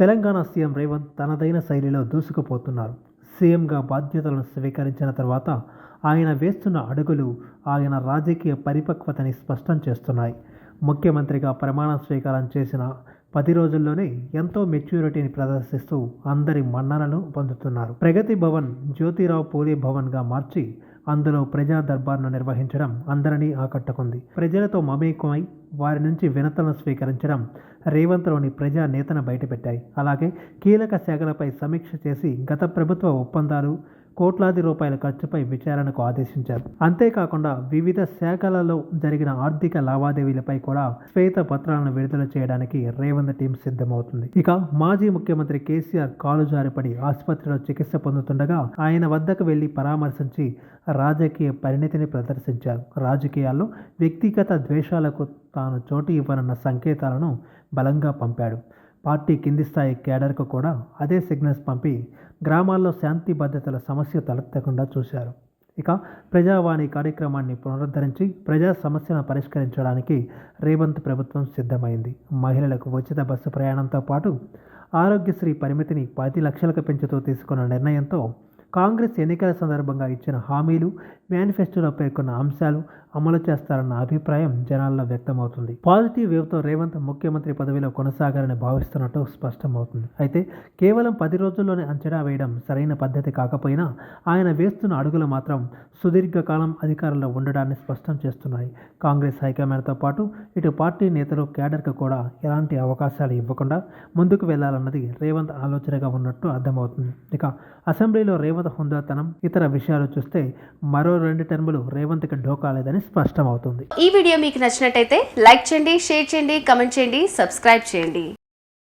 Telangana CM Revanth తనదైన శైలిలో దూసుకుపోతున్నారు. సీఎంగా బాధ్యతలను స్వీకరించిన తర్వాత ఆయన వేస్తున్న అడుగులు ఆయన రాజకీయ పరిపక్వతని స్పష్టం చేస్తున్నాయి. ముఖ్యమంత్రిగా ప్రమాణ స్వీకారం చేసిన 10 రోజుల్లోనే ఎంతో మెచ్యూరిటీని ప్రదర్శిస్తూ అందరి మన్ననలను పొందుతున్నారు. ప్రగతి భవన్ జ్యోతిరావు పూలే భవన్గా మార్చి అందులో ప్రజా దర్బార్ను నిర్వహించడం అందరినీ ఆకట్టుకుంది. ప్రజలతో మమేకమై వారి నుంచి వినతులను స్వీకరించడం రేవంత్లోని ప్రజా నేతను బయటపెట్టాయి. అలాగే కీలక శాఖలపై సమీక్ష చేసి గత ప్రభుత్వ ఒప్పందాలు, కోట్లాది రూపాయల ఖర్చుపై విచారణకు ఆదేశించారు. అంతేకాకుండా వివిధ శాఖలలో జరిగిన ఆర్థిక లావాదేవీలపై కూడా శ్వేత పత్రాలను విడుదల చేయడానికి రేవంత్ టీం సిద్ధమవుతుంది. ఇక మాజీ ముఖ్యమంత్రి కేసీఆర్ కాలు జారిపడి ఆసుపత్రిలో చికిత్స పొందుతుండగా ఆయన వద్దకు వెళ్లి పరామర్శించి రాజకీయ పరిణతిని ప్రదర్శించారు. రాజకీయాల్లో వ్యక్తిగత ద్వేషాలకు తాను చోటు ఇవ్వనున్న సంకేతాలను బలంగా పంపాడు. పార్టీ కింది స్థాయి కేడర్కు కూడా అదే సిగ్నల్స్ పంపి గ్రామాల్లో శాంతి భద్రతల సమస్య తలెత్తకుండా చూశారు. ఇక ప్రజావాణి కార్యక్రమాన్ని పునరుద్ధరించి ప్రజా సమస్యలను పరిష్కరించడానికి రేవంత్ ప్రభుత్వం సిద్ధమైంది. మహిళలకు ఉచిత బస్సు ప్రయాణంతో పాటు ఆరోగ్యశ్రీ పరిమితిని 10 లక్షలకు పెంచుతూ తీసుకున్న నిర్ణయంతో కాంగ్రెస్ ఎన్నికల సందర్భంగా ఇచ్చిన హామీలు, మేనిఫెస్టోలో పేర్కొన్న అంశాలు అమలు చేస్తారన్న అభిప్రాయం జనాల్లో వ్యక్తమవుతుంది. పాజిటివ్ వేవ్తో రేవంత్ ముఖ్యమంత్రి పదవిలో కొనసాగాలని భావిస్తున్నట్టు స్పష్టమవుతుంది. అయితే కేవలం 10 రోజుల్లోనే అంచనా వేయడం సరైన పద్ధతి కాకపోయినా ఆయన వేస్తున్న అడుగులు మాత్రం సుదీర్ఘకాలం అధికారంలో ఉండడాన్ని స్పష్టం చేస్తున్నాయి. కాంగ్రెస్ హైకమాండ్తో పాటు ఇటు పార్టీ నేతలు, కేడర్కు కూడా ఎలాంటి అవకాశాలు ఇవ్వకుండా ముందుకు వెళ్లాలన్నది రేవంత్ ఆలోచనగా ఉన్నట్టు అర్థమవుతుంది. ఇక అసెంబ్లీలో రేవంత్ హుందాతనం, ఇతర విషయాలు చూస్తే మరో 2 టర్ములు రేవంత్కి ఢోకా లేదని స్పష్టమవుతుంది. ఈ వీడియో మీకు నచ్చినట్టయితే లైక్ చేయండి, షేర్ చేయండి, కమెంట్ చేయండి, సబ్స్క్రైబ్ చేయండి.